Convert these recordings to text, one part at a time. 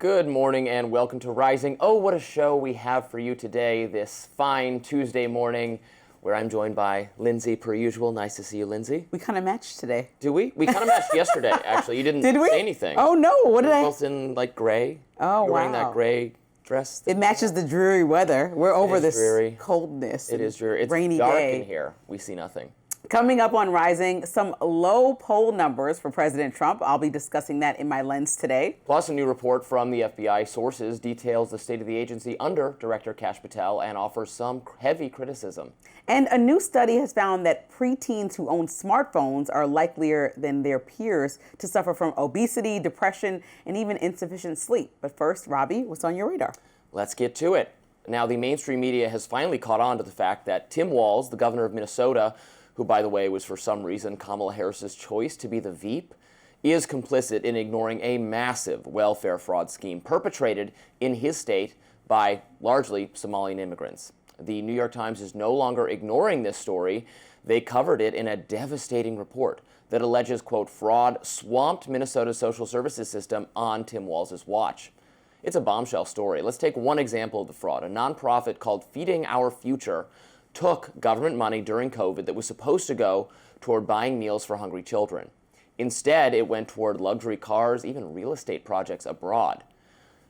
Good morning and welcome to Rising. Oh, what a show we have for you today, this fine Tuesday morning, where I'm joined by Lindsey, per usual. Nice to see you, Lindsey. We kind of matched today. Do we? We kind of matched yesterday, actually. You didn't say anything. Oh, no. What did I? Both in, like, gray. Oh, You're wow. wearing that gray dress. It matches the dreary weather. We're over this dreary. coldness. It is dreary. It's rainy dark day. in here. We see nothing. Coming up on Rising, some low poll numbers for President Trump. I'll be discussing that in my lens today. Plus, a new report from the FBI sources details the state of the agency under Director Kash Patel and offers some heavy criticism. And a new study has found that preteens who own smartphones are likelier than their peers to suffer from obesity, depression, and even insufficient sleep. But first, Robby, what's on your radar? Let's get to it. Now, the mainstream media has finally caught on to the fact that Tim Walz, the governor of Minnesota, who, by the way, was for some reason Kamala Harris's choice to be the Veep, is complicit in ignoring a massive welfare fraud scheme perpetrated in his state by largely Somalian immigrants. The New York Times is no longer ignoring this story. They covered it in a devastating report that alleges, quote, fraud swamped Minnesota's social services system on Tim Walz's watch. It's a bombshell story. Let's take one example of the fraud. A nonprofit called Feeding Our Future took government money during COVID that was supposed to go toward buying meals for hungry children. Instead, it went toward luxury cars, even real estate projects abroad.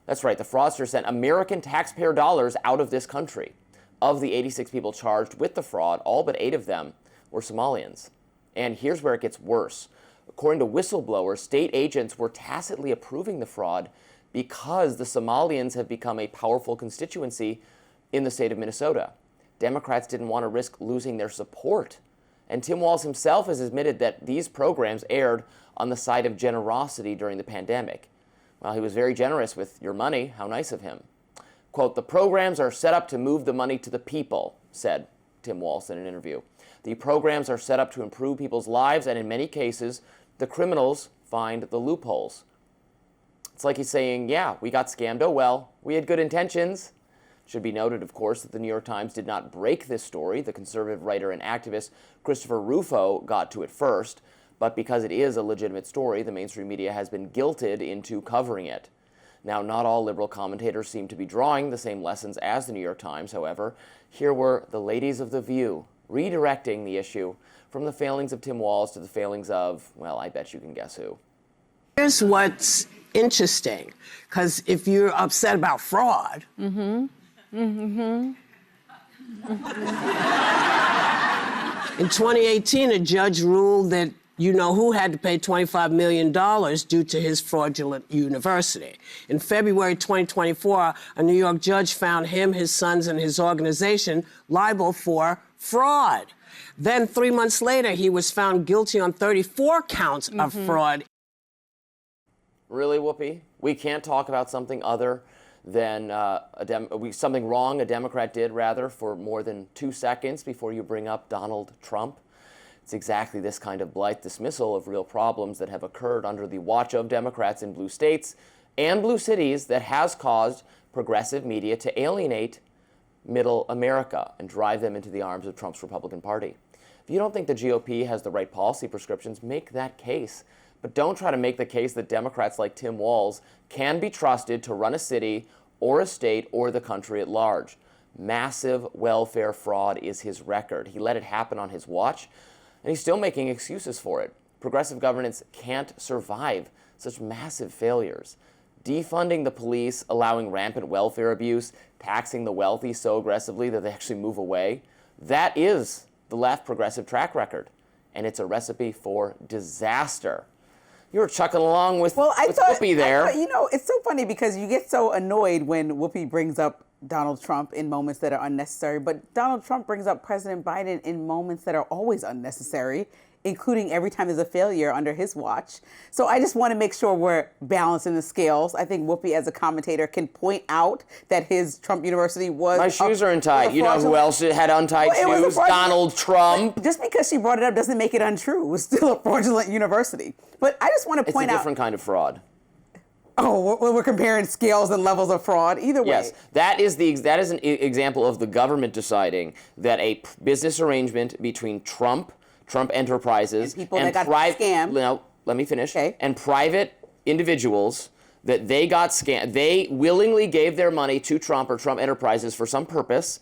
That's right, the fraudster sent American taxpayer dollars out of this country. Of the 86 people charged with the fraud, all but 8 of them were Somalians. And here's where it gets worse. According to whistleblowers, state agents were tacitly approving the fraud because the Somalians have become a powerful constituency in the state of Minnesota. Democrats didn't want to risk losing their support. And Tim Walz himself has admitted that these programs erred on the side of generosity during the pandemic. Well, he was very generous with your money. How nice of him. Quote, the programs are set up to move the money to the people, said Tim Walz in an interview. The programs are set up to improve people's lives, and in many cases, the criminals find the loopholes. It's like he's saying, yeah, we got scammed. Oh, well, we had good intentions. Should be noted, of course, that the New York Times did not break this story. The conservative writer and activist Christopher Rufo got to it first, but because it is a legitimate story, the mainstream media has been guilted into covering it. Now, not all liberal commentators seem to be drawing the same lessons as the New York Times, however. Here were the ladies of The View, redirecting the issue from the failings of Tim Walz to the failings of, well, I bet you can guess who. Here's what's interesting, because if you're upset about fraud, in 2018, a judge ruled that you know who had to pay $25 million due to his fraudulent university. In February 2024, a New York judge found him, his sons, and his organization liable for fraud. Then 3 months later, he was found guilty on 34 counts of fraud. Really, Whoopi? We can't talk about something other than something wrong a Democrat did, rather, for more than 2 seconds before you bring up Donald Trump. It's exactly this kind of blithe dismissal of real problems that have occurred under the watch of Democrats in blue states and blue cities that has caused progressive media to alienate middle America and drive them into the arms of Trump's Republican Party. If you don't think the GOP has the right policy prescriptions, make that case. But don't try to make the case that Democrats like Tim Walz can be trusted to run a city or a state or the country at large. Massive welfare fraud is his record. He let it happen on his watch, and he's still making excuses for it. Progressive governance can't survive such massive failures. Defunding the police, allowing rampant welfare abuse, taxing the wealthy so aggressively that they actually move away, that is the left progressive track record, and it's a recipe for disaster. You were chucking along with Whoopi there. You know, it's so funny because you get so annoyed when Whoopi brings up Donald Trump in moments that are unnecessary, but Donald Trump brings up President Biden in moments that are always unnecessary, including every time there's a failure under his watch. So I just want to make sure we're balancing the scales. I think Whoopi, as a commentator, can point out that his Trump University was... My shoes are untied. You know who else had untied shoes? Donald Trump. Just because she brought it up doesn't make it untrue. It was still a fraudulent university. But I just want to point out... It's a different kind of fraud. Oh, we're comparing scales and levels of fraud. Either way. Yes, that is an example of the government deciding that a business arrangement between Trump Enterprises, and people that got scammed. No, let me finish. Okay. And private individuals that they got scammed. They willingly gave their money to Trump or Trump Enterprises for some purpose,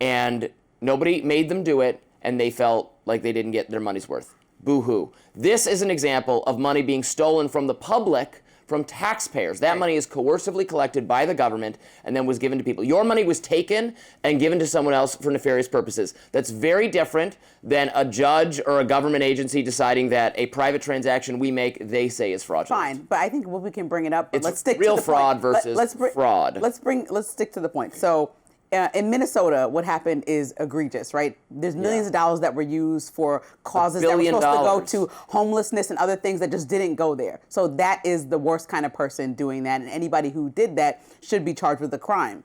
and nobody made them do it, and they felt like they didn't get their money's worth. Boo-hoo. This is an example of money being stolen from the public, from taxpayers. That money is coercively collected by the government and then was given to people. Your money was taken and given to someone else for nefarious purposes. That's very different than a judge or a government agency deciding that a private transaction we make, they say is fraudulent. Fine, but I think we can bring it up. But It's let's stick real to the fraud point. versus fraud. Let's stick to the point. So. In Minnesota, what happened is egregious, right? There's millions of dollars that were used for causes that were supposed to go to homelessness and other things that just didn't go there. So that is the worst kind of person doing that, and anybody who did that should be charged with a crime.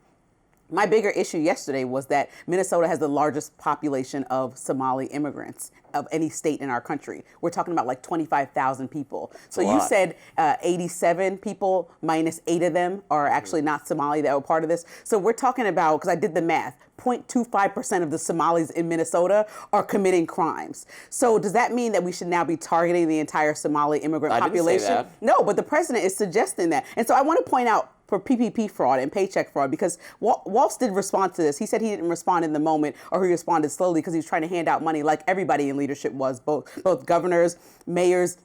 My bigger issue yesterday was that Minnesota has the largest population of Somali immigrants of any state in our country. We're talking about like 25,000 people. So you said 87 people minus 8 of them are actually not Somali that were part of this. So we're talking about, because I did the math, 0.25% of the Somalis in Minnesota are committing crimes. So does that mean that we should now be targeting the entire Somali immigrant population? Didn't say that. No, but the president is suggesting that. And so I want to point out for PPP fraud and paycheck fraud, because Walz did respond to this. He said he didn't respond in the moment, or he responded slowly because he was trying to hand out money like everybody in leadership was, both governors, mayors,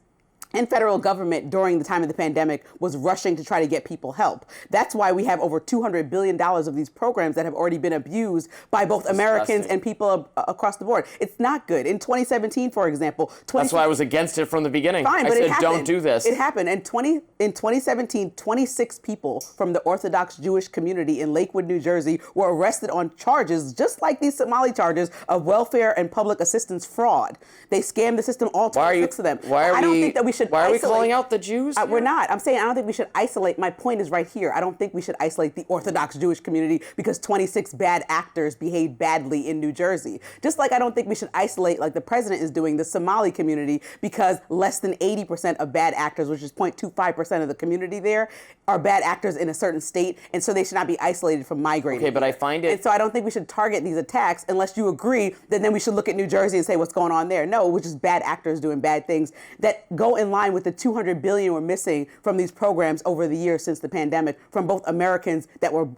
and federal government during the time of the pandemic was rushing to try to get people help. That's why we have over $200 billion of these programs that have already been abused by both Americans and people across the board. It's not good. In 2017, for example, that's why I was against it from the beginning. Fine, I but said, don't do this. It happened. In 2017, 26 people from the Orthodox Jewish community in Lakewood, New Jersey, were arrested on charges, just like these Somali charges, of welfare and public assistance fraud. They scammed the system, all 26 of them. I don't think that we should Why are we isolate. calling out the Jews? We're not. I'm saying I don't think we should isolate. My point is right here. I don't think we should isolate the Orthodox Jewish community because 26 bad actors behaved badly in New Jersey. Just like I don't think we should isolate, like the president is doing, the Somali community because less than 80% of bad actors, which is 0.25% of the community there, are bad actors in a certain state, and so they should not be isolated from migrating. Okay, but I find it... And so I don't think we should target these attacks unless you agree that then we should look at New Jersey and say what's going on there. No, which is bad actors doing bad things that go in line with the $200 billion we're missing from these programs over the years since the pandemic, from both Americans that were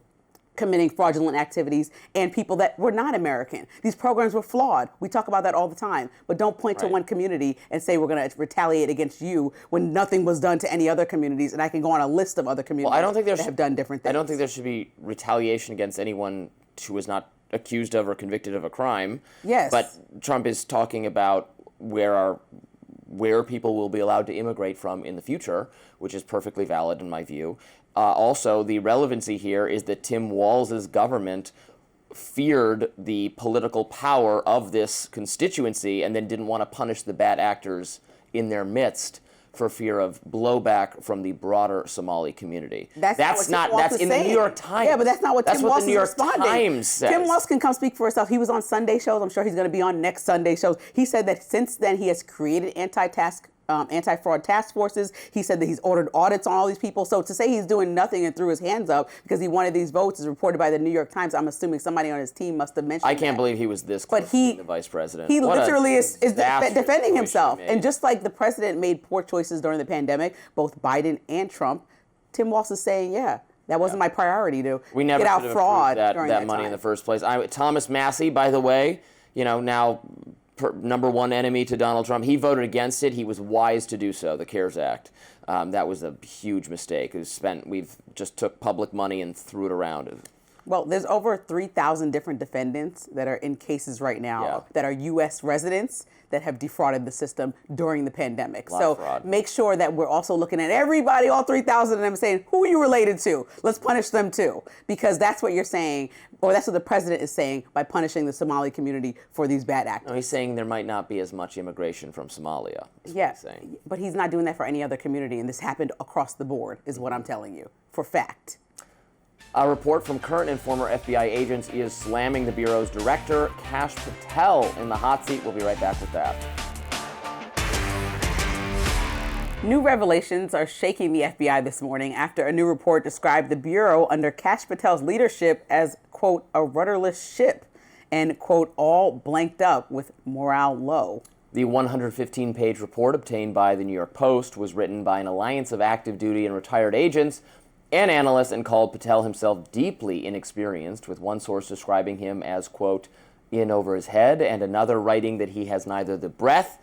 committing fraudulent activities and people that were not American. These programs were flawed. We talk about that all the time, but don't point to one community and say we're going to retaliate against you when nothing was done to any other communities, and I can go on a list of other communities that have done different things. I don't think there should be retaliation against anyone who was not accused of or convicted of a crime. Yes. But Trump is talking about where people will be allowed to immigrate from in the future, which is perfectly valid in my view. Also, the relevancy here is that Tim Walz's government feared the political power of this constituency and then didn't want to punish the bad actors in their midst for fear of blowback from the broader Somali community. That's in the New York Times. Yeah, but that's not what Tim Walz is responding. New York Times says. Tim Walz can come speak for himself. He was on Sunday shows. I'm sure he's going to be on next Sunday shows. He said that since then he has created anti-fraud task forces. He said that he's ordered audits on all these people. So to say he's doing nothing and threw his hands up because he wanted these votes is reported by the New York Times. I'm assuming somebody on his team must have mentioned I can't believe he was this close to being the vice president. He literally is defending himself. And And just like the president made poor choices during the pandemic, both Biden and Trump, Tim Walz is saying, that wasn't my priority to get out fraud during that money in the first place. Thomas Massie, by the way, now number one enemy to Donald Trump. He voted against it. He was wise to do so, the CARES Act. That was a huge mistake. We've just took public money and threw it around. Well, there's over 3,000 different defendants that are in cases right now that are U.S. residents that have defrauded the system during the pandemic. So make sure that we're also looking at everybody, all 3,000 of them, saying, who are you related to? Let's punish them too. Because that's what you're saying, or that's what the president is saying by punishing the Somali community for these bad actors. No, he's saying there might not be as much immigration from Somalia. Yes, but he's not doing that for any other community, and this happened across the board, is what I'm telling you, for fact. A report from current and former FBI agents is slamming the Bureau's director, Kash Patel, in the hot seat. We'll be right back with that. New revelations are shaking the FBI this morning after a new report described the Bureau under Kash Patel's leadership as, quote, a rudderless ship and, quote, all blanked up with morale low. The 115-page report obtained by the New York Post was written by an alliance of active duty and retired agents and analysts and called Patel himself deeply inexperienced, with one source describing him as, quote, in over his head, and another writing that he has neither the breadth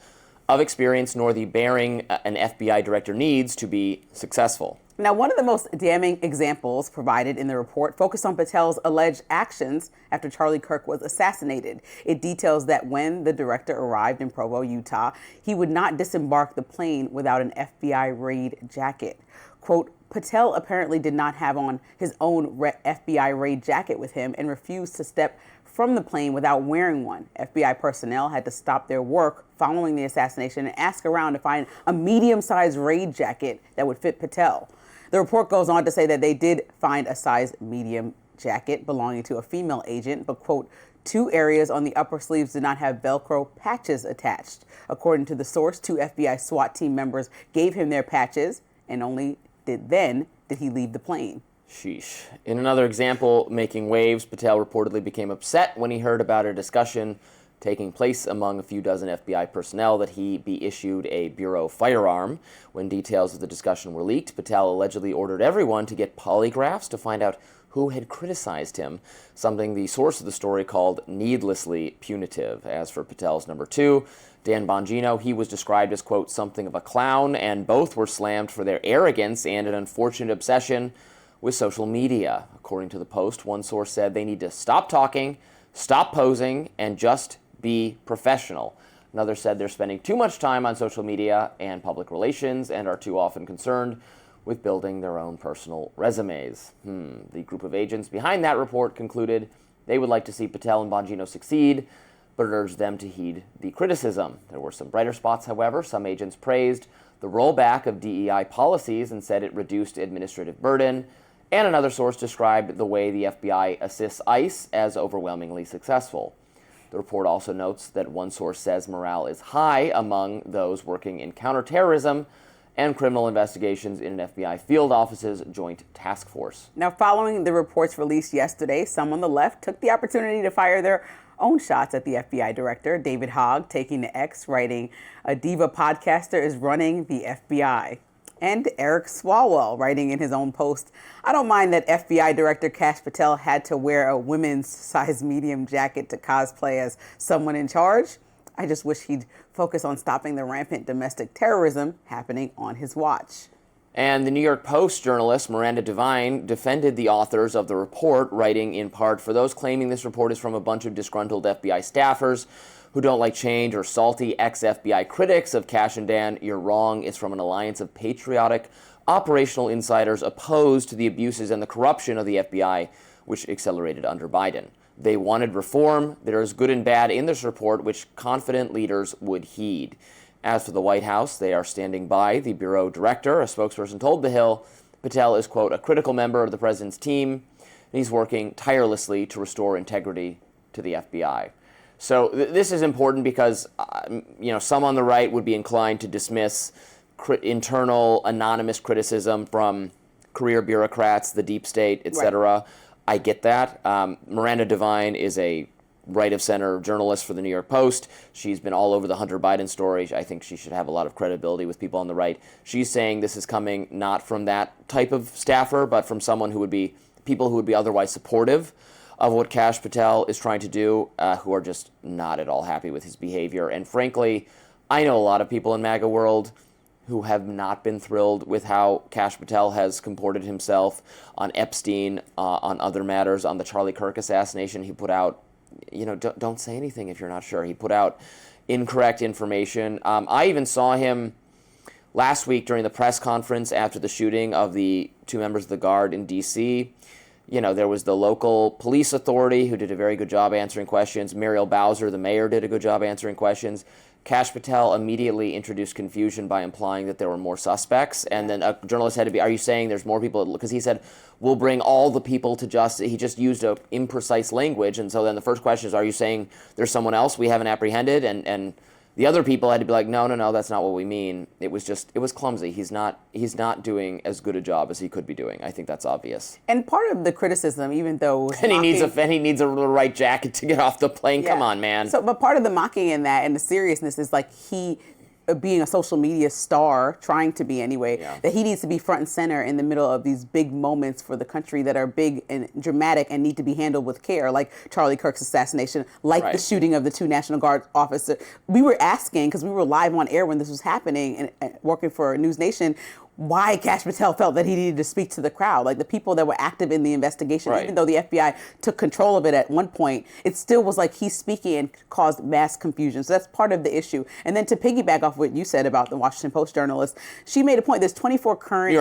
of experience nor the bearing an FBI director needs to be successful. Now, one of the most damning examples provided in the report focused on Patel's alleged actions after Charlie Kirk was assassinated. It details that when the director arrived in Provo, Utah, he would not disembark the plane without an FBI raid jacket. Quote, Patel apparently did not have on his own FBI raid jacket with him and refused to step from the plane without wearing one. FBI personnel had to stop their work following the assassination and ask around to find a medium-sized raid jacket that would fit Patel. The report goes on to say that they did find a size medium jacket belonging to a female agent, but, quote, 2 areas on the upper sleeves did not have Velcro patches attached. According to the source, 2 FBI SWAT team members gave him their patches, and only then did he leave the plane. Sheesh. In another example making waves, Patel reportedly became upset when he heard about a discussion taking place among a few dozen FBI personnel that he be issued a bureau firearm. When details of the discussion were leaked, Patel allegedly ordered everyone to get polygraphs to find out who had criticized him, something the source of the story called needlessly punitive. As for Patel's number 2, Dan Bongino, he was described as, quote, something of a clown, and both were slammed for their arrogance and an unfortunate obsession with social media. According to the Post, one source said they need to stop talking, stop posing, and just be professional. Another said they're spending too much time on social media and public relations and are too often concerned with building their own personal resumes. The group of agents behind that report concluded they would like to see Patel and Bongino succeed, but urged them to heed the criticism. There were some brighter spots, however. Some agents praised the rollback of DEI policies and said it reduced administrative burden, and another source described the way the FBI assists ICE as overwhelmingly successful. The report also notes that one source says morale is high among those working in counterterrorism and criminal investigations in an FBI field office's joint task force. Now, following the reports released yesterday, some on the left took the opportunity to fire their own shots at the FBI director. David Hogg taking to X, writing, a diva podcaster is running the FBI. And Eric Swalwell writing in his own post, I don't mind that FBI Director Kash Patel had to wear a women's size medium jacket to cosplay as someone in charge. I just wish he'd focus on stopping the rampant domestic terrorism happening on his watch. And the New York Post journalist Miranda Devine defended the authors of the report, writing in part, for those claiming this report is from a bunch of disgruntled FBI staffers who don't like change or salty ex-FBI critics of Kash and Dan, you're wrong. It's from an alliance of patriotic operational insiders opposed to the abuses and the corruption of the FBI, which accelerated under Biden. They wanted reform. There is good and bad in this report, which confident leaders would heed. As for the White House, they are standing by the bureau director. A spokesperson told The Hill Patel is, quote, a critical member of the president's team, and he's working tirelessly to restore integrity to the FBI. So this is important because, some on the right would be inclined to dismiss internal anonymous criticism from career bureaucrats, the deep state, etc. Right. I get that. Miranda Devine is a right-of-center journalist for the New York Post. She's been all over the Hunter Biden story. I think she should have a lot of credibility with people on the right. She's saying this is coming not from that type of staffer, but from someone who would be, people who would be otherwise supportive of what Kash Patel is trying to do, who are just not at all happy with his behavior. And frankly, I know a lot of people in MAGA world who have not been thrilled with how Kash Patel has comported himself on Epstein, on other matters, on the Charlie Kirk assassination. He put out, don't say anything if you're not sure. He put out incorrect information. I even saw him last week during the press conference after the shooting of the 2 members of the Guard in D.C., there was the local police authority who did a very good job answering questions. Muriel Bowser, the mayor, did a good job answering questions. Kash Patel immediately introduced confusion by implying that there were more suspects. And then a journalist had to be, are you saying there's more people? Because he said, we'll bring all the people to justice. He just used a imprecise language. And so then the first question is, are you saying there's someone else we haven't apprehended? And The other people had to be like, no, that's not what we mean. It was clumsy. He's not doing as good a job as he could be doing. I think that's obvious. And part of the criticism, even though and he needs a right jacket to get off the plane. Yeah. Come on, man. So, but part of the mocking in that and the seriousness is like he, being a social media star, trying to be anyway, that he needs to be front and center in the middle of these big moments for the country that are big and dramatic and need to be handled with care, like Charlie Kirk's assassination, like the shooting of the 2 National Guard officers. We were asking, because we were live on air when this was happening and working for News Nation, why Kash Patel felt that he needed to speak to the crowd. Like the people that were active in the investigation, even though the FBI took control of it at one point, it still was like he's speaking and caused mass confusion. So that's part of the issue. And then to piggyback off what you said about the Washington Post journalist, she made a point. There's 24 current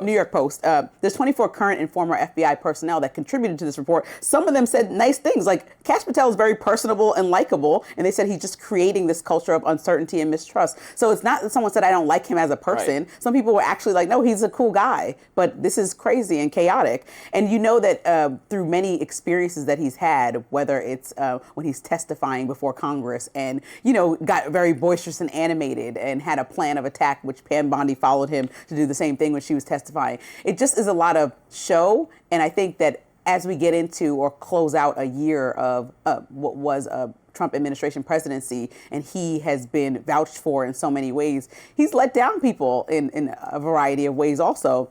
New York Post. There's 24 current and former FBI personnel that contributed to this report. Some of them said nice things, like Kash Patel is very personable and likable, and they said he's just creating this culture of uncertainty and mistrust. So it's not that someone said I don't like him as a person. Some people were actually like, no, he's a cool guy, but this is crazy and chaotic. And you know that through many experiences that he's had, whether it's when he's testifying before Congress and, you know, got very boisterous and animated and had a plan of attack, which Pam Bondi followed him to do the same thing when she was testifying. It just is a lot of show. And I think that as we get into or close out a year of what was a Trump administration presidency, and he has been vouched for in so many ways, he's let down people in a variety of ways also.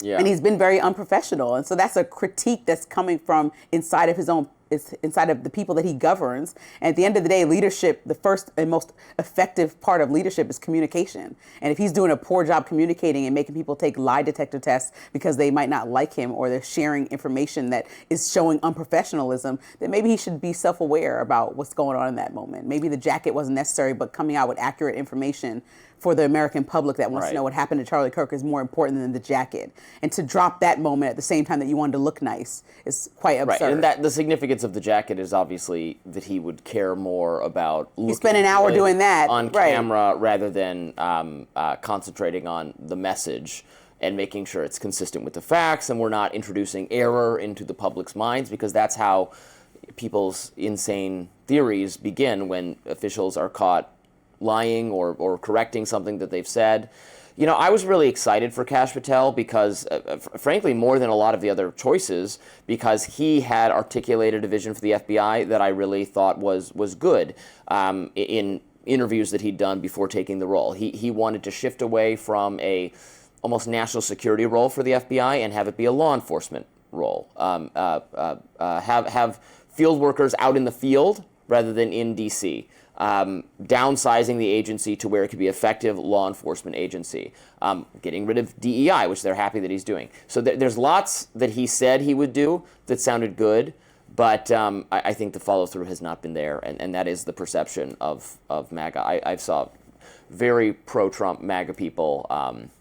And he's been very unprofessional. And so that's a critique that's coming from inside of his own, inside of the people that he governs. And at the end of the day, leadership, the first and most effective part of leadership is communication. And if he's doing a poor job communicating and making people take lie detector tests because they might not like him, or they're sharing information that is showing unprofessionalism, then maybe he should be self-aware about what's going on in that moment. Maybe the jacket wasn't necessary, but coming out with accurate information for the American public that wants to know what happened to Charlie Kirk is more important than the jacket. And to drop that moment at the same time that you wanted to look nice is quite absurd. Right, and that the significance of the jacket is obviously that he would care more about looking, you spend an hour doing that on camera rather than concentrating on the message and making sure it's consistent with the facts, and we're not introducing error into the public's minds, because that's how people's insane theories begin, when officials are caught lying or correcting something that they've said. You know, I was really excited for Kash Patel because, frankly, more than a lot of the other choices, because he had articulated a vision for the FBI that I really thought was good in interviews that he'd done before taking the role. He wanted to shift away from a almost national security role for the FBI and have it be a law enforcement role. Have field workers out in the field rather than in D.C., downsizing the agency to where it could be effective law enforcement agency, getting rid of DEI, which they're happy that he's doing. So there's lots that he said he would do that sounded good, but I think the follow-through has not been there, and that is the perception of MAGA. I saw very pro-Trump MAGA people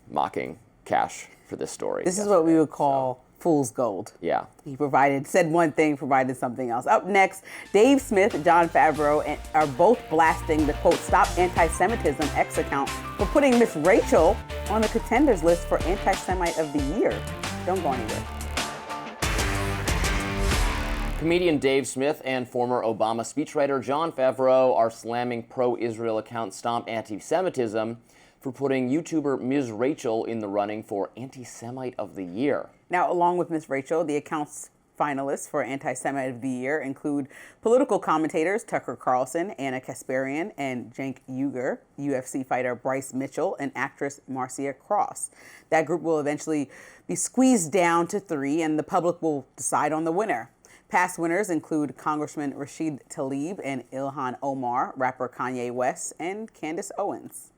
mocking Kash for this story. This is what we would call fool's gold. Yeah. He said one thing, provided something else. Up next, Dave Smith, Jon Favreau are both blasting the, quote, Stop Anti-Semitism X account for putting Miss Rachel on the contenders list for Anti-Semite of the Year. Don't go anywhere. Comedian Dave Smith and former Obama speechwriter Jon Favreau are slamming pro-Israel account Stomp Anti-Semitism for putting YouTuber Ms. Rachel in the running for Anti-Semite of the Year. Now, along with Ms. Rachel, the account's finalists for Anti-Semite of the Year include political commentators Tucker Carlson, Anna Kasparian, and Cenk Uygur, UFC fighter Bryce Mitchell, and actress Marcia Cross. That group will eventually be squeezed down to 3, and the public will decide on the winner. Past winners include Congressman Rashid Tlaib and Ilhan Omar, rapper Kanye West, and Candace Owens.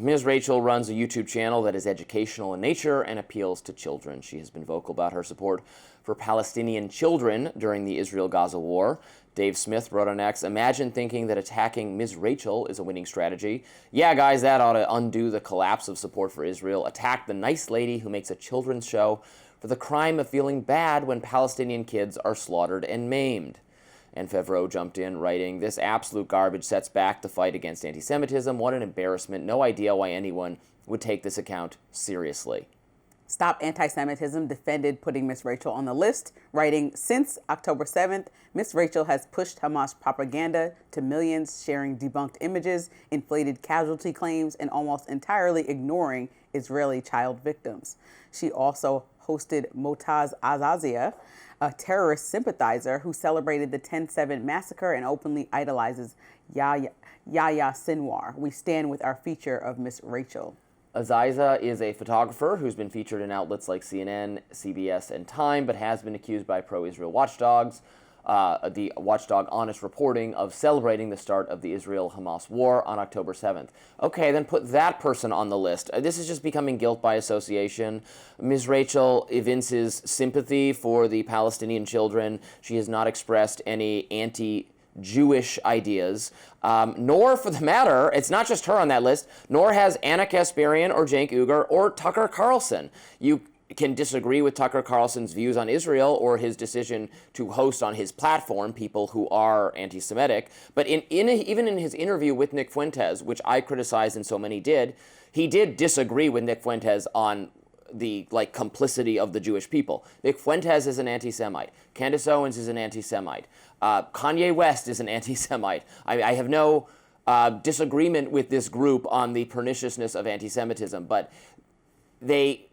Ms. Rachel runs a YouTube channel that is educational in nature and appeals to children. She has been vocal about her support for Palestinian children during the Israel-Gaza war. Dave Smith wrote on X, "Imagine thinking that attacking Ms. Rachel is a winning strategy. Yeah, guys, that ought to undo the collapse of support for Israel. Attack the nice lady who makes a children's show for the crime of feeling bad when Palestinian kids are slaughtered and maimed." And Favreau jumped in, writing, "This absolute garbage sets back the fight against anti-Semitism. What an embarrassment. No idea why anyone would take this account seriously." Stop Anti-Semitism defended putting Miss Rachel on the list, writing, since October 7th, Miss Rachel has pushed Hamas propaganda to millions, sharing debunked images, inflated casualty claims, and almost entirely ignoring Israeli child victims. She also hosted Motaz Azazia, a terrorist sympathizer who celebrated the 10/7 massacre and openly idolizes Yahya Sinwar. We stand with our feature of Miss Rachel. Aziza is a photographer who's been featured in outlets like CNN, CBS, and Time, but has been accused by pro-Israel watchdogs, the watchdog Honest Reporting, of celebrating the start of the Israel-Hamas war on October 7th. Okay, then put that person on the list. This is just becoming guilt by association. Ms. Rachel evinces sympathy for the Palestinian children. She has not expressed any anti-Jewish ideas, nor, for the matter, it's not just her on that list, nor has Anna Kasparian or Cenk Uygur or Tucker Carlson. You can disagree with Tucker Carlson's views on Israel or his decision to host on his platform people who are anti-Semitic, but even in his interview with Nick Fuentes, which I criticized and so many did, he did disagree with Nick Fuentes on the complicity of the Jewish people. Nick Fuentes is an anti-Semite. Candace Owens is an anti-Semite. Kanye West is an anti-Semite. I have no disagreement with this group on the perniciousness of anti-Semitism, but they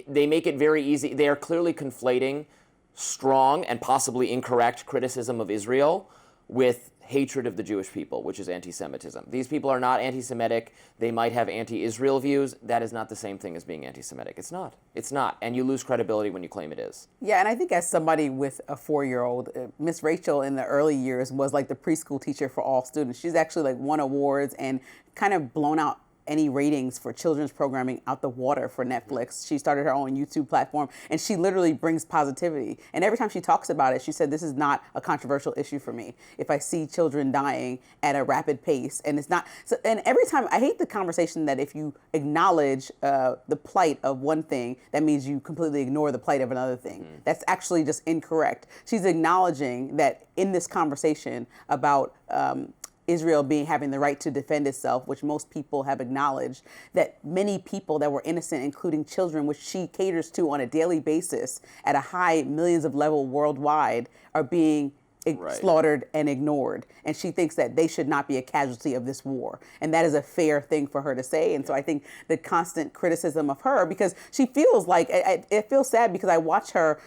make it very easy. They are clearly conflating strong and possibly incorrect criticism of Israel with hatred of the Jewish people, which is anti-Semitism. These people are not anti-Semitic. They might have anti-Israel views. That is not the same thing as being anti-Semitic. It's not. It's not. And you lose credibility when you claim it is. Yeah, and I think as somebody with a 4-year-old, Miss Rachel in the early years was like the preschool teacher for all students. She's actually won awards and kind of blown out any ratings for children's programming out the water for Netflix. She started her own YouTube platform, and she literally brings positivity. And every time she talks about it, she said, this is not a controversial issue for me. If I see children dying at a rapid pace, and it's not, so, and every time, I hate the conversation that if you acknowledge the plight of one thing, that means you completely ignore the plight of another thing. That's actually just incorrect. She's acknowledging that in this conversation about Israel having the right to defend itself, which most people have acknowledged, that many people that were innocent, including children, which she caters to on a daily basis at a high millions of level worldwide, are being slaughtered and ignored. And she thinks that they should not be a casualty of this war. And that is a fair thing for her to say. And so I think the constant criticism of her, because she feels like, it feels sad because I watch her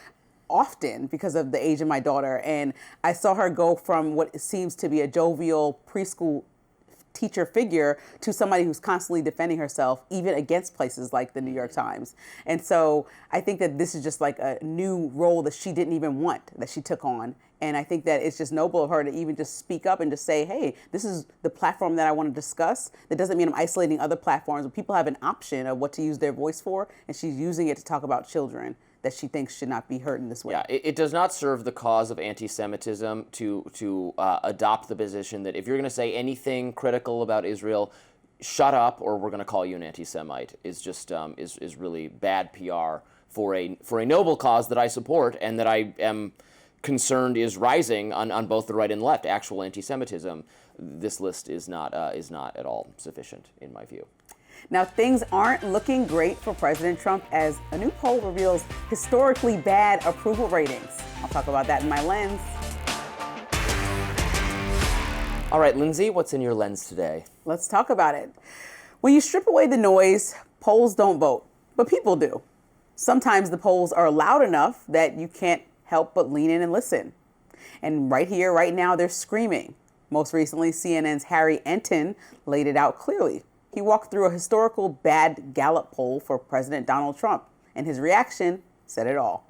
often because of the age of my daughter, and I saw her go from what seems to be a jovial preschool teacher figure to somebody who's constantly defending herself, even against places like the New York Times. And so I think that this is just like a new role that she didn't even want, that she took on. And I think that it's just noble of her to even just speak up and just say, hey, this is the platform that I want to discuss. That doesn't mean I'm isolating other platforms, but people have an option of what to use their voice for, and she's using it to talk about children that she thinks should not be heard in this way. Yeah, it does not serve the cause of anti-Semitism to adopt the position that if you're going to say anything critical about Israel, shut up, or we're going to call you an anti-Semite. Is just is really bad PR for a noble cause that I support and that I am concerned is rising on both the right and left. Actual anti-Semitism. This list is not at all sufficient in my view. Now, things aren't looking great for President Trump as a new poll reveals historically bad approval ratings. I'll talk about that in my lens. All right, Lindsey, what's in your lens today? Let's talk about it. When you strip away the noise, polls don't vote, but people do. Sometimes the polls are loud enough that you can't help but lean in and listen. And right here, right now, they're screaming. Most recently, CNN's Harry Enton laid it out clearly. He walked through a historical bad Gallup poll for President Donald Trump, and his reaction said it all.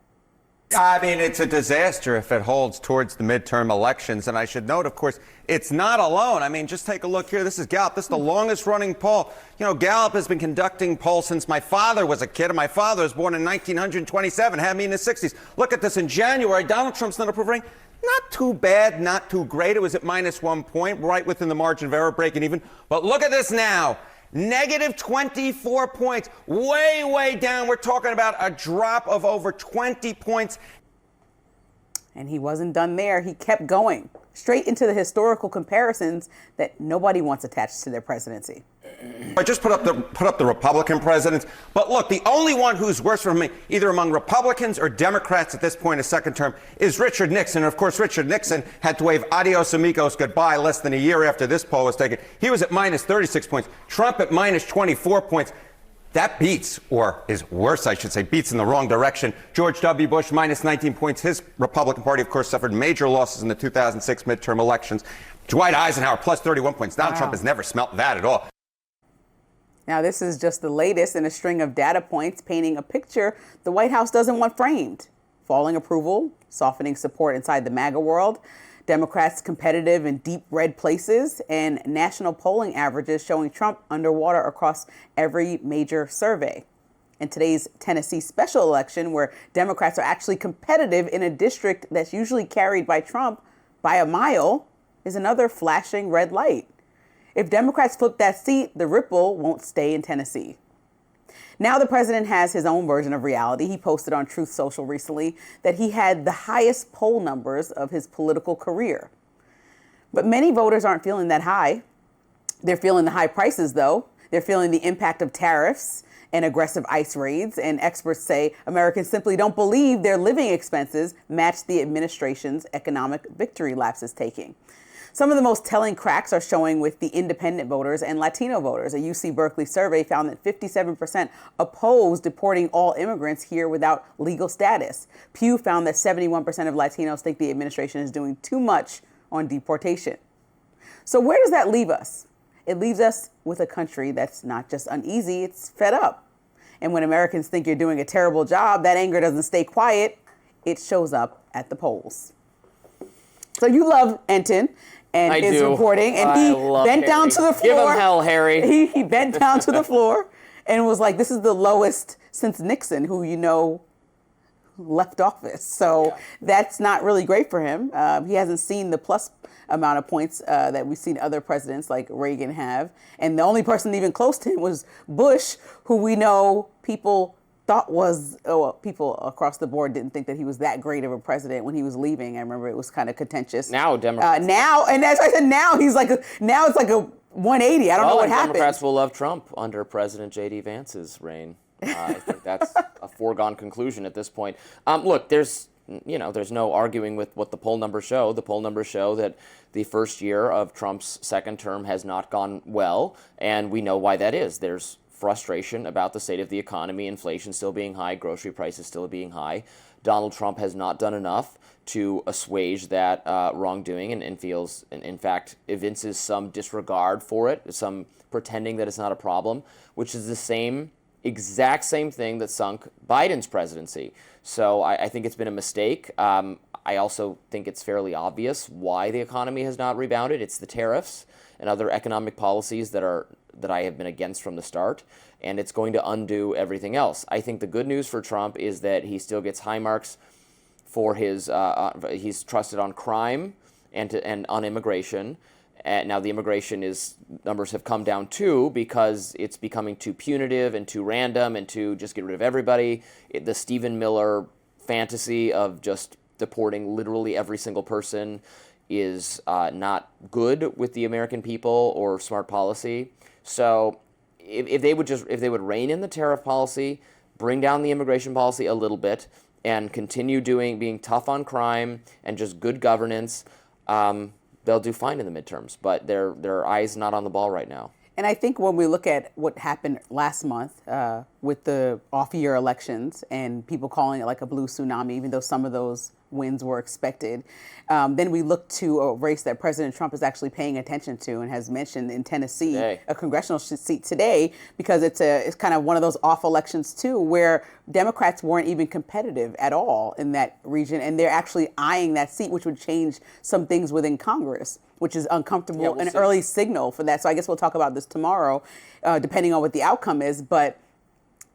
I mean, it's a disaster if it holds towards the midterm elections. And I should note, of course, it's not alone. I mean, just take a look here. This is Gallup. This is the longest running poll. You know, Gallup has been conducting polls since my father was a kid. And my father was born in 1927, had me in the 60s. Look at this. In January, Donald Trump's net approval rating, not too bad, not too great. It was at -1 point, right within the margin of error, breaking even. But look at this now. -24 points, way down. We're talking about a drop of over 20 points. And he wasn't done there. He kept going straight into the historical comparisons that nobody wants attached to their presidency. I just put up the Republican presidents. But look, the only one who's worse for me, either among Republicans or Democrats at this point, his second term, is Richard Nixon. And of course, Richard Nixon had to wave adios amigos goodbye less than a year after this poll was taken. He was at minus 36 points. Trump at minus 24 points. That beats, or is worse, I should say, beats in the wrong direction. George W. Bush, minus 19 points. His Republican Party, of course, suffered major losses in the 2006 midterm elections. Dwight Eisenhower, plus 31 points. Donald Trump has never smelt that at all. Now, this is just the latest in a string of data points painting a picture the White House doesn't want framed. Falling approval, softening support inside the MAGA world, Democrats competitive in deep red places, and national polling averages showing Trump underwater across every major survey. In today's Tennessee special election, where Democrats are actually competitive in a district that's usually carried by Trump by a mile, is another flashing red light. If Democrats flip that seat, the ripple won't stay in Tennessee. Now the president has his own version of reality. He posted on Truth Social recently that he had the highest poll numbers of his political career. But many voters aren't feeling that high. They're feeling the high prices, though. They're feeling the impact of tariffs and aggressive ICE raids. And experts say Americans simply don't believe their living expenses match the administration's economic victory laps it's taking. Some of the most telling cracks are showing with the independent voters and Latino voters. A UC Berkeley survey found that 57% oppose deporting all immigrants here without legal status. Pew found that 71% of Latinos think the administration is doing too much on deportation. So where does that leave us? It leaves us with a country that's not just uneasy, it's fed up. And when Americans think you're doing a terrible job, that anger doesn't stay quiet. It shows up at the polls. So you love Enton and his reporting, and he bent down to the floor. Give him hell, Harry. He bent down to the floor and was like, this is the lowest since Nixon, who left office. So that's not really great for him. He hasn't seen the plus amount of points that we've seen other presidents like Reagan have. And the only person even close to him was Bush, who we know people thought was, people across the board didn't think that he was that great of a president when he was leaving. I remember it was kind of contentious. Now Democrats. And as I said, now it's like a 180. I don't know what happened. Democrats will love Trump under President J.D. Vance's reign. I think that's a foregone conclusion at this point. Look, there's no arguing with what the poll numbers show. The poll numbers show that the first year of Trump's second term has not gone well, and we know why that is. There's frustration about the state of the economy, inflation still being high, grocery prices still being high. Donald Trump has not done enough to assuage that wrongdoing and feels, in fact, evinces some disregard for it, some pretending that it's not a problem, which is the exact same thing that sunk Biden's presidency. So I think it's been a mistake. I also think it's fairly obvious why the economy has not rebounded. It's the tariffs and other economic policies that I have been against from the start, and it's going to undo everything else. I think the good news for Trump is that he still gets high marks for his, he's trusted on crime and on immigration. And now the immigration numbers have come down too because it's becoming too punitive and too random and to just get rid of everybody. The Stephen Miller fantasy of just deporting literally every single person is not good with the American people or smart policy. So if they would rein in the tariff policy, bring down the immigration policy a little bit, and continue being tough on crime and just good governance, they'll do fine in the midterms. But their eyes not on the ball right now. And I think when we look at what happened last month with the off-year elections and people calling it like a blue tsunami, even though some of those wins were expected, then we look to a race that President Trump is actually paying attention to and has mentioned in Tennessee, a congressional seat today, because it's kind of one of those off elections too, where Democrats weren't even competitive at all in that region, and they're actually eyeing that seat, which would change some things within Congress, which is uncomfortable, an early signal for that. So I guess we'll talk about this tomorrow, depending on what the outcome is. But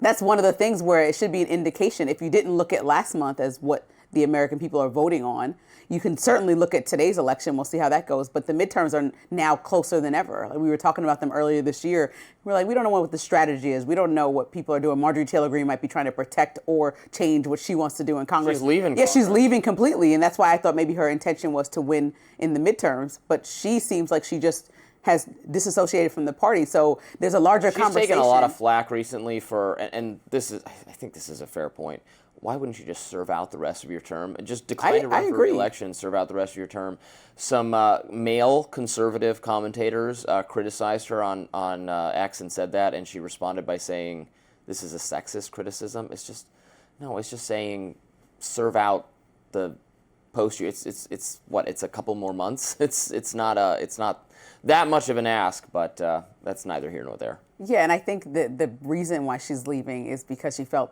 that's one of the things where it should be an indication. If you didn't look at last month as what the American people are voting on, you can certainly look at today's election. We'll see how that goes. But the midterms are now closer than ever. Like we were talking about them earlier this year. We're like, we don't know what the strategy is. We don't know what people are doing. Marjorie Taylor Greene might be trying to protect or change what she wants to do in Congress. She's leaving. Yeah, she's leaving completely. And that's why I thought maybe her intention was to win in the midterms. But she seems like she just has disassociated from the party. So there's a larger She's conversation. taken a lot of flack recently for, and this is, I think this is a fair point. Why wouldn't you just serve out the rest of your term and just decline to run for re-election, serve out the rest of your term? Some male conservative commentators criticized her on X and said that, and she responded by saying, "This is a sexist criticism." It's just, no, it's just saying, serve out the post. It's what? It's a couple more months. It's not that much of an ask, but that's neither here nor there. Yeah, and I think that the reason why she's leaving is because she felt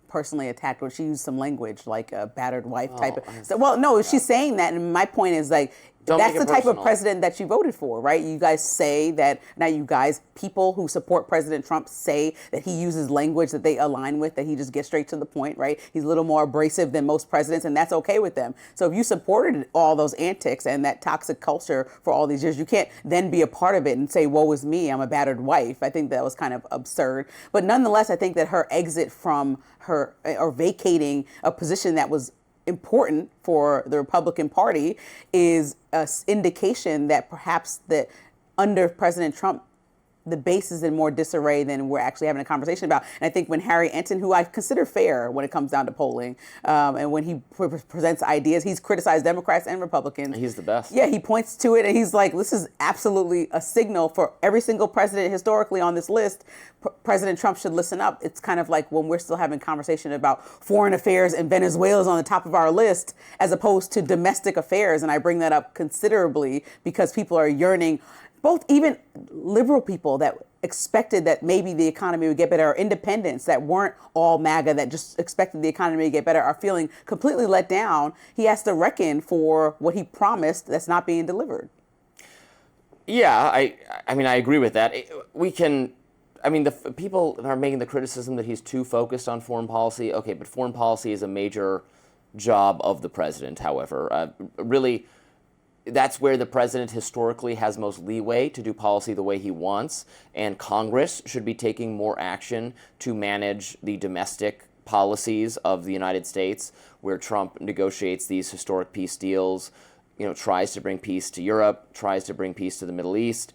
personally attacked, or she used some language like a battered wife type of. So, well, no, she's saying that, and my point is like, that's the type of president that you voted for, right? You guys say that, not you guys, people who support President Trump say that he uses language that they align with, that he just gets straight to the point, right? He's a little more abrasive than most presidents, and that's okay with them. So if you supported all those antics and that toxic culture for all these years, you can't then be a part of it and say, woe is me, I'm a battered wife. I think that was kind of absurd. But nonetheless, I think that her exit from her, or vacating a position that was important for the Republican Party, is an indication that perhaps that under President Trump, the base is in more disarray than we're actually having a conversation about. And I think when Harry Enton, who I consider fair when it comes down to polling, and when he presents ideas, he's criticized Democrats and Republicans. He's the best. Yeah, he points to it and he's like, this is absolutely a signal for every single president historically on this list. President Trump should listen up. It's kind of like when we're still having conversation about foreign affairs and Venezuela is on the top of our list as opposed to domestic affairs. And I bring that up considerably because people are yearning, both even liberal people that expected that maybe the economy would get better, or independents that weren't all MAGA that just expected the economy to get better, are feeling completely let down. He has to reckon for what he promised that's not being delivered. Yeah, I mean, I agree with that. We can, I mean, the people are making the criticism that he's too focused on foreign policy. Okay, but foreign policy is a major job of the president, however. Really, that's where the president historically has most leeway to do policy the way he wants, and Congress should be taking more action to manage the domestic policies of the United States, where Trump negotiates these historic peace deals, tries to bring peace to Europe, tries to bring peace to the Middle East.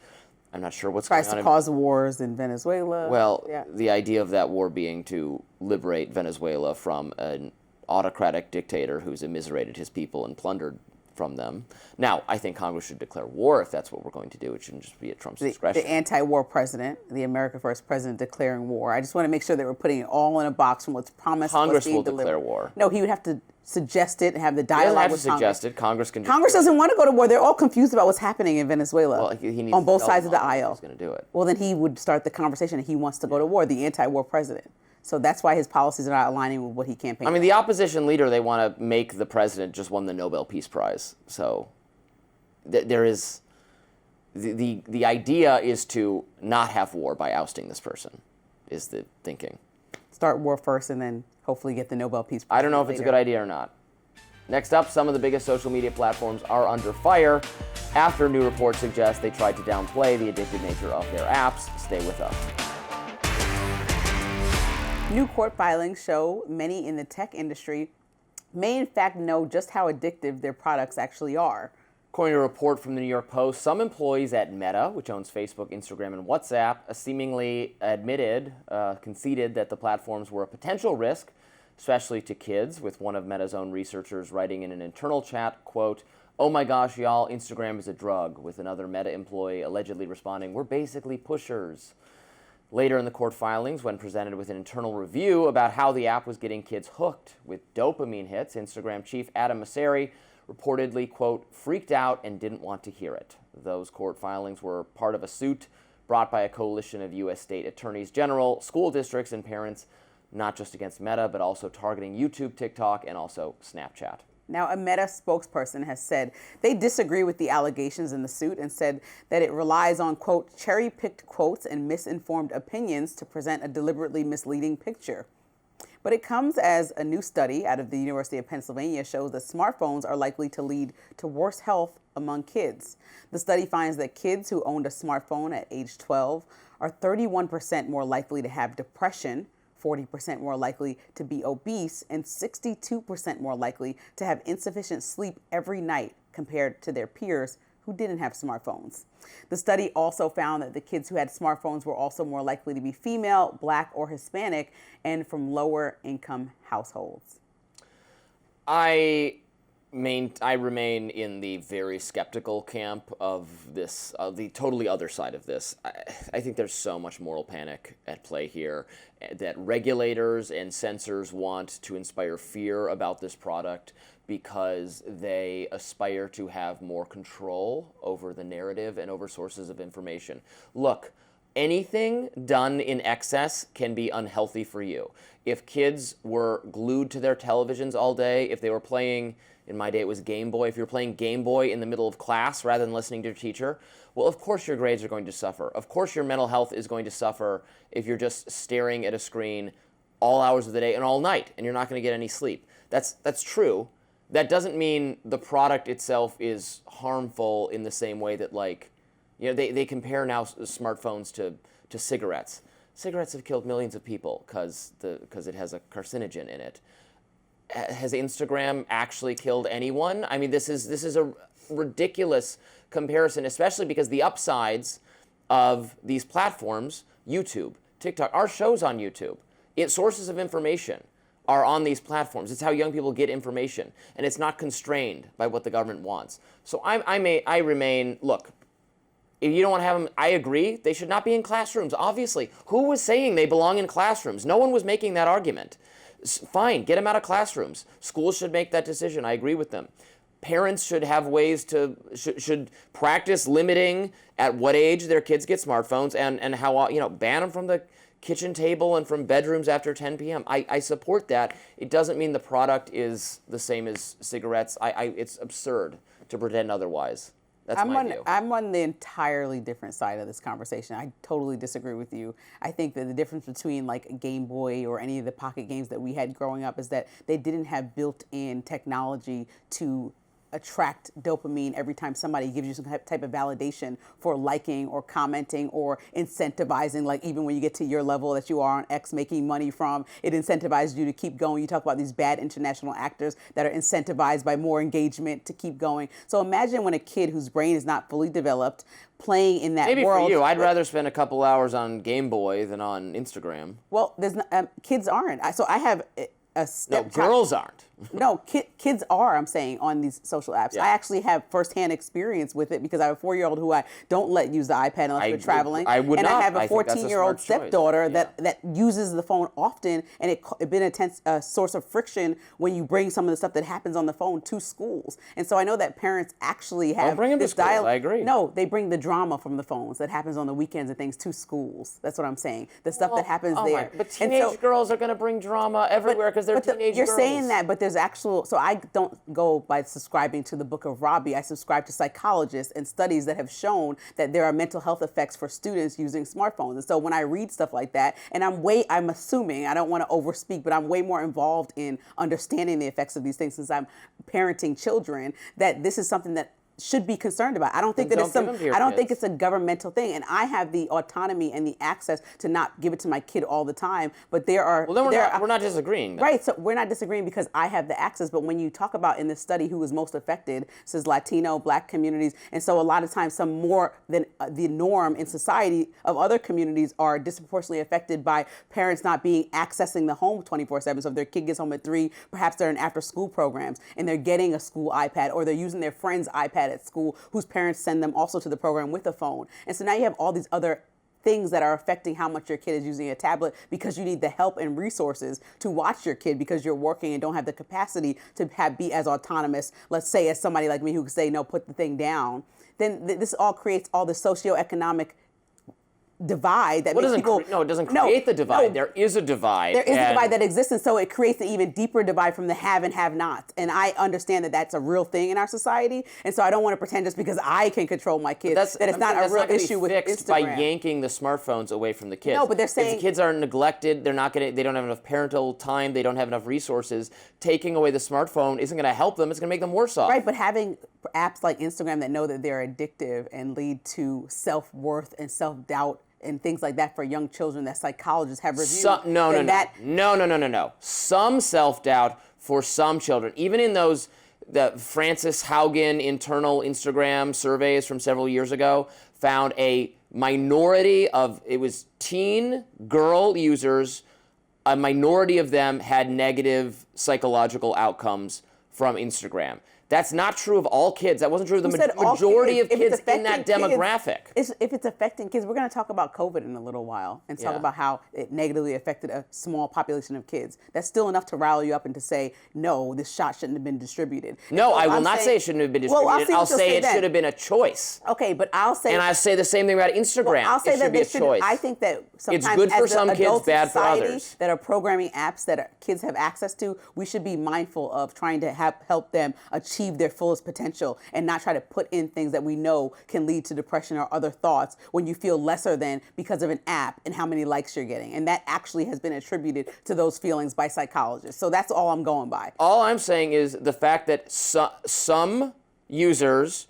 I'm not sure what's going on. Tries to cause wars in Venezuela. Well, yeah. The idea of that war being to liberate Venezuela from an autocratic dictator who's immiserated his people and plundered from them. Now, I think Congress should declare war if that's what we're going to do. It shouldn't just be at Trump's discretion. The anti-war president, the America First president declaring war. I just want to make sure that we're putting it all in a box from what's promised. Congress will delivered. Declare war. No, he would have to suggest it and have the dialogue with Congress. He doesn't have to suggest it. Congress can. Congress doesn't want to go to war. They're all confused about what's happening in Venezuela. Well, he needs on both to sides of the aisle. He's going to do it. Well, then he would start the conversation. He wants to go to war. The anti-war president. So that's why his policies are not aligning with what he campaigned. I mean, the opposition leader, they want to make the president just won the Nobel Peace Prize. So there is the idea is to not have war by ousting this person, is the thinking. Start war first and then hopefully get the Nobel Peace Prize. I don't know if it's a good idea or not. Next up, some of the biggest social media platforms are under fire after new reports suggest they tried to downplay the addictive nature of their apps. Stay with us. New court filings show many in the tech industry may in fact know just how addictive their products actually are. According to a report from the New York Post, some employees at Meta, which owns Facebook, Instagram, and WhatsApp, seemingly conceded that the platforms were a potential risk, especially to kids, with one of Meta's own researchers writing in an internal chat, quote, "Oh my gosh, y'all, Instagram is a drug," with another Meta employee allegedly responding, "We're basically pushers." Later in the court filings, when presented with an internal review about how the app was getting kids hooked with dopamine hits, Instagram chief Adam Mosseri reportedly, quote, "freaked out and didn't want to hear it." Those court filings were part of a suit brought by a coalition of U.S. state attorneys general, school districts, and parents, not just against Meta, but also targeting YouTube, TikTok, and also Snapchat. Now, a Meta spokesperson has said they disagree with the allegations in the suit and said that it relies on, quote, cherry-picked quotes and misinformed opinions to present a deliberately misleading picture. But it comes as a new study out of the University of Pennsylvania shows that smartphones are likely to lead to worse health among kids. The study finds that kids who owned a smartphone at age 12 are 31% more likely to have depression, 40% more likely to be obese, and 62% more likely to have insufficient sleep every night compared to their peers who didn't have smartphones. The study also found that the kids who had smartphones were also more likely to be female, Black, or Hispanic, and from lower income households. I remain in the very skeptical camp of this, the totally other side of this. I think there's so much moral panic at play here that regulators and censors want to inspire fear about this product because they aspire to have more control over the narrative and over sources of information. Look, anything done in excess can be unhealthy for you. If kids were glued to their televisions all day, if they were playing, in my day it was Game Boy, if you're playing Game Boy in the middle of class rather than listening to your teacher, well, of course your grades are going to suffer. Of course your mental health is going to suffer if you're just staring at a screen all hours of the day and all night and you're not going to get any sleep. That's true. That doesn't mean the product itself is harmful in the same way that, like, you know, they compare now smartphones to cigarettes. Cigarettes have killed millions of people because it has a carcinogen in it. Has Instagram actually killed anyone? I mean, this is a ridiculous comparison, especially because the upsides of these platforms, YouTube, TikTok, our shows on YouTube, sources of information are on these platforms. It's how young people get information, and it's not constrained by what the government wants. So I remain, look, if you don't want to have them, I agree, they should not be in classrooms, obviously. Who was saying they belong in classrooms? No one was making that argument. Fine, get them out of classrooms. Schools should make that decision, I agree with them. Parents should have ways to, should practice limiting at what age their kids get smartphones and how, you know, ban them from the kitchen table and from bedrooms after 10 p.m. I support that. It doesn't mean the product is the same as cigarettes. It's absurd to pretend otherwise. That's my view. I'm on the entirely different side of this conversation. I totally disagree with you. I think that the difference between like a Game Boy or any of the pocket games that we had growing up is that they didn't have built-in technology to attract dopamine every time somebody gives you some type of validation for liking or commenting or incentivizing, like even when you get to your level that you are on X making money from, it incentivizes you to keep going. You talk about these bad international actors that are incentivized by more engagement to keep going. So imagine when a kid whose brain is not fully developed playing in that Maybe world. Maybe for you, I'd rather spend a couple hours on Game Boy than on Instagram. Well, there's not, kids aren't. So I have a stepchild. No, girls aren't. No, kids are, I'm saying, on these social apps. Yeah. I actually have firsthand experience with it because I have a 4-year-old who I don't let use the iPad unless we're traveling. I would and not. I have a I think that's a 14-year-old smart choice. stepdaughter Yeah. that uses the phone often, and it's been a source of friction when you bring some of the stuff that happens on the phone to schools. And so I know that parents actually have bring them to this schools. dialogue. I agree. No, they bring the drama from the phones that happens on the weekends and things to schools. That's what I'm saying. The stuff that happens there. But teenage girls are going to bring drama everywhere because they're teenage You're girls. saying that, but there's actual, so I don't go by subscribing to the book of Robby. I subscribe to psychologists and studies that have shown that there are mental health effects for students using smartphones. And so when I read stuff like that, and I'm assuming, I don't want to overspeak, but I'm way more involved in understanding the effects of these things since I'm parenting children, that this is something that should be concerned about. I don't think that it's think it's a governmental thing, and I have the autonomy and the access to not give it to my kid all the time. But there are we're not disagreeing, right? So we're not disagreeing because I have the access. But when you talk about in this study who was most affected, this is Latino, Black communities, and so a lot of times some more than the norm in society of other communities are disproportionately affected by parents not being accessing the home 24/7. So if their kid gets home at 3, perhaps they're in after-school programs and they're getting a school iPad or they're using their friend's iPad at school whose parents send them also to the program with a phone. And so now you have all these other things that are affecting how much your kid is using a tablet because you need the help and resources to watch your kid because you're working and don't have the capacity to be as autonomous, let's say, as somebody like me who could say, no, put the thing down. Then this all creates all the socioeconomic divide that makes people... it doesn't create the divide. No, there is a divide. There is a divide that exists, and so it creates an even deeper divide from the have and have-nots. And I understand that that's a real thing in our society, and so I don't want to pretend just because I can control my kids that it's not a real issue with Instagram. By yanking the smartphones away from the kids. No, but they're saying... If the kids are neglected, they don't have enough parental time, they don't have enough resources, taking away the smartphone isn't going to help them, it's going to make them worse off. Right, but having apps like Instagram that know that they're addictive and lead to self-worth and self-doubt and things like that for young children that psychologists have reviewed. No. Some self-doubt for some children, even in those the Frances Haugen internal Instagram surveys from several years ago found a minority of, it was teen girl users, a minority of them had negative psychological outcomes from Instagram. That's not true of all kids. That wasn't true of the majority of kids in that demographic. If it's affecting kids, we're going to talk about COVID in a little while and talk about how it negatively affected a small population of kids. That's still enough to rile you up and to say, no, this shot shouldn't have been distributed. No, I will not say it shouldn't have been distributed. Well, I'll say it should have been a choice. Okay, but I'll say... And I say the same thing about Instagram. I'll say it should be a choice. I think that sometimes it's good for some kids, bad for society others. That are programming apps that kids have access to, we should be mindful of trying to help them achieve their fullest potential and not try to put in things that we know can lead to depression or other thoughts when you feel lesser than because of an app and how many likes you're getting. And that actually has been attributed to those feelings by psychologists. So that's all I'm going by. All I'm saying is the fact that some users,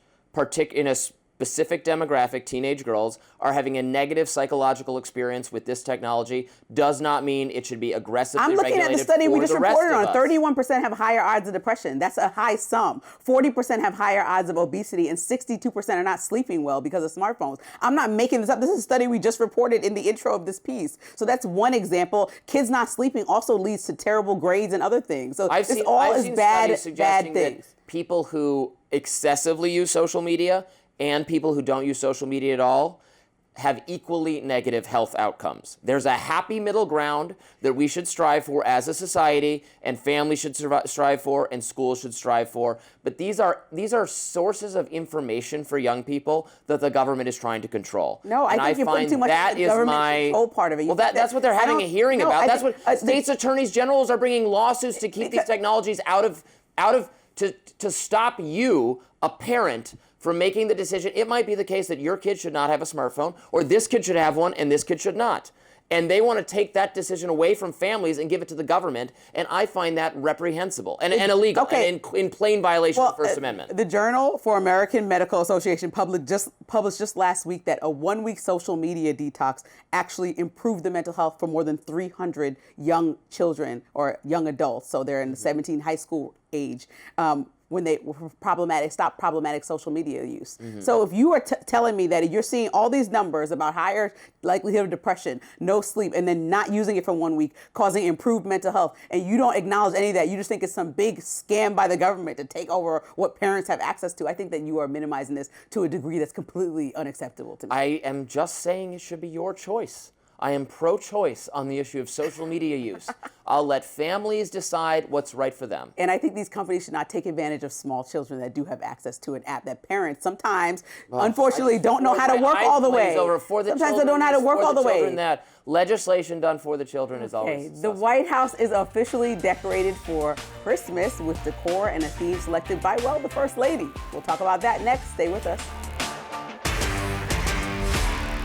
in a specific demographic, teenage girls, are having a negative psychological experience with this technology does not mean it should be aggressively regulated. I'm looking at the study we just reported on. Us. 31% have higher odds of depression. That's a high sum. 40% have higher odds of obesity, and 62% are not sleeping well because of smartphones. I'm not making this up. This is a study we just reported in the intro of this piece. So that's one example. Kids not sleeping also leads to terrible grades and other things. So I've this seen all is bad things. things. People who excessively use social media and people who don't use social media at all have equally negative health outcomes. There's a happy middle ground that we should strive for as a society, and families should strive for, and schools should strive for. But these are sources of information for young people that the government is trying to control. No, I think you're putting too much that the government control part of it. Well, that's what they're having a hearing about. That's what states attorneys generals are bringing lawsuits to keep these technologies out of to stop you, a parent, from making the decision. It might be the case that your kid should not have a smartphone, or this kid should have one and this kid should not. And they want to take that decision away from families and give it to the government, and I find that reprehensible and illegal, and in plain violation of the First Amendment. The Journal for American Medical Association published just last week that a 1-week social media detox actually improved the mental health for more than 300 young children or young adults. So they're in the 17 high school age. When they were stopped problematic social media use. So if you are telling me that you're seeing all these numbers about higher likelihood of depression, no sleep, and then not using it for 1 week, causing improved mental health, and you don't acknowledge any of that, you just think it's some big scam by the government to take over what parents have access to, I think that you are minimizing this to a degree that's completely unacceptable to me. I am just saying it should be your choice. I am pro-choice on the issue of social media use. I'll let families decide what's right for them. And I think these companies should not take advantage of small children that do have access to an app that parents sometimes, unfortunately, don't know how to work all the way. Sometimes they don't know how to work all the way. That legislation done for the children is always suspect. The White House is officially decorated for Christmas with decor and a theme selected by, well, the First Lady. We'll talk about that next. Stay with us.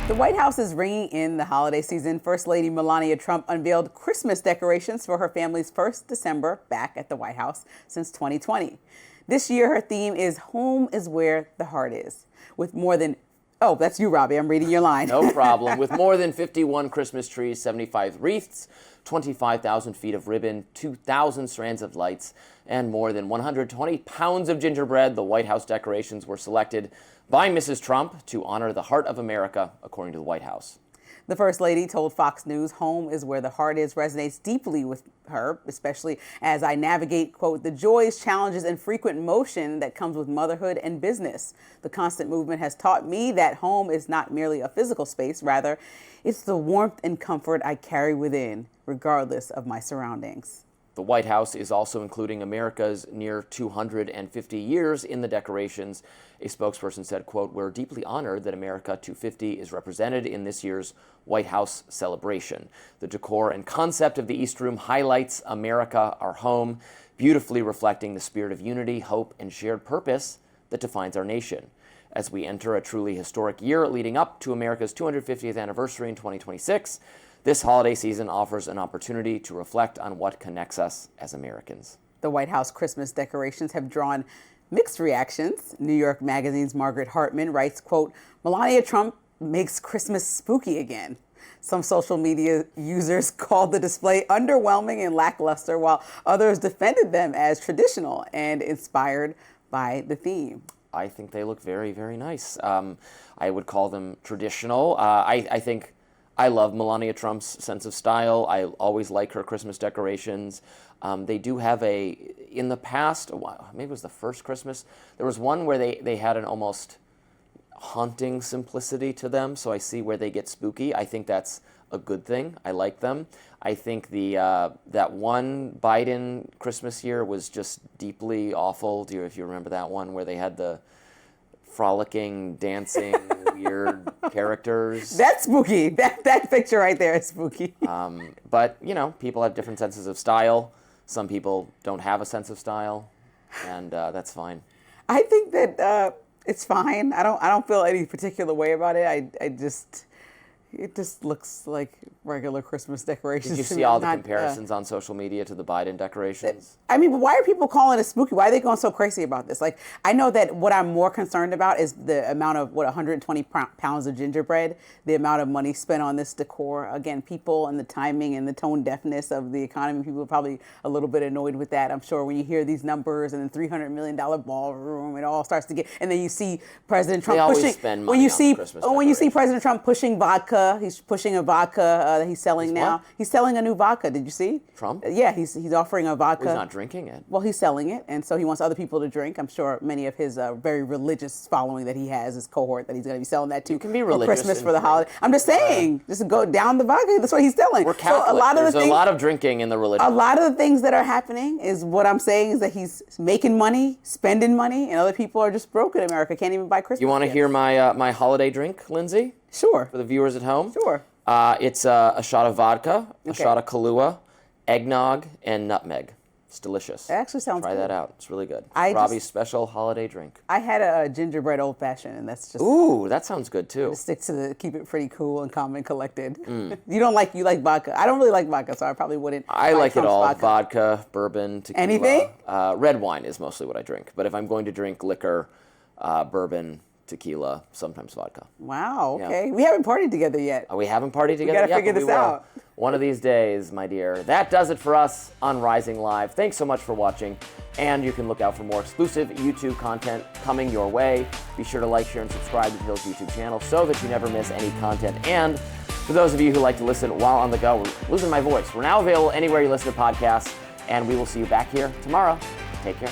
The White House is ringing in the holiday season. First Lady Melania Trump unveiled Christmas decorations for her family's first December back at the White House since 2020. This year, her theme is Home is Where the Heart Is. With more than, oh, that's you, Robby. I'm reading your line. No problem. With more than 51 Christmas trees, 75 wreaths, 25,000 feet of ribbon, 2,000 strands of lights, and more than 120 pounds of gingerbread, the White House decorations were selected by Mrs. Trump to honor the heart of America, according to the White House. The First Lady told Fox News, Home is Where the Heart Is resonates deeply with her, especially as I navigate, quote, the joys, challenges, and frequent motion that comes with motherhood and business. The constant movement has taught me that home is not merely a physical space, rather, it's the warmth and comfort I carry within, regardless of my surroundings. The White House is also including America's near 250 years in the decorations. A spokesperson said, quote, we're deeply honored that America 250 is represented in this year's White House celebration. The decor and concept of the East Room highlights America, our home, beautifully reflecting the spirit of unity, hope, and shared purpose that defines our nation. As we enter a truly historic year leading up to America's 250th anniversary in 2026, this holiday season offers an opportunity to reflect on what connects us as Americans. The White House Christmas decorations have drawn mixed reactions. New York Magazine's Margaret Hartman writes, quote, Melania Trump makes Christmas spooky again. Some social media users called the display underwhelming and lackluster, while others defended them as traditional and inspired by the theme. I think they look very, very nice. I would call them traditional. I think I love Melania Trump's sense of style. I always like her Christmas decorations. They do have in the past, maybe it was the first Christmas, there was one where they had an almost haunting simplicity to them, so I see where they get spooky. I think that's a good thing. I like them. I think that one Biden Christmas year was just deeply awful. If you remember that one where they had the frolicking, dancing, weird characters. That's spooky. That picture right there is spooky. But, people have different senses of style. Some people don't have a sense of style, and that's fine. I think that it's fine. I don't feel any particular way about it. It just looks like regular Christmas decorations. Did you see all the comparisons on social media to the Biden decorations? I mean, but why are people calling it spooky? Why are they going so crazy about this? Like, I know that what I'm more concerned about is the amount of, 120 pounds of gingerbread, the amount of money spent on this decor. Again, people and the timing and the tone deafness of the economy, people are probably a little bit annoyed with that. I'm sure when you hear these numbers and then $300 million ballroom, it all starts to get, and then you see President Trump pushing, when you see President Trump pushing vodka, he's pushing a vodka that he's selling now. What? He's selling a new vodka. Did you see? Trump? Yeah, he's offering a vodka. He's not drinking it. Well, he's selling it, and so he wants other people to drink. I'm sure many of his very religious following that he has, his cohort, that he's going to be selling that to. You can be for religious Christmas and for the holiday. I'm just saying, just go down the vodka. That's what he's selling. We're Catholic. So There's a lot of drinking in the religion. A lot of the things that are happening is what I'm saying is that he's making money, spending money, and other people are just broke in America, can't even buy Christmas. You want to gifts. hear my holiday drink, Lindsey? Sure. For the viewers at home? Sure. It's a shot of vodka, a shot of Kahlua, eggnog, and nutmeg. It's delicious. It actually sounds Try good. that out. It's really good. I Robbie's special holiday drink. I had a gingerbread old fashioned, and that's just Ooh, that sounds good too. stick to keep it pretty cool and calm and collected. You like vodka. I don't really like vodka, so I probably wouldn't. I buy like it Trump's all. Vodka, bourbon, tequila. Anything? Red wine is mostly what I drink. But if I'm going to drink liquor, bourbon, tequila, sometimes vodka. Wow. Yeah. Okay. We haven't partied together yet. We haven't partied together gotta yet, figure but we this will. out. One of these days, my dear. That does it for us on Rising Live. Thanks so much for watching, and you can look out for more exclusive YouTube content coming your way. Be sure to like, share, and subscribe to Hill's YouTube channel so that you never miss any content. And for those of you who like to listen while on the go, listen to my voice. We're now available anywhere you listen to podcasts, and we will see you back here tomorrow. Take care.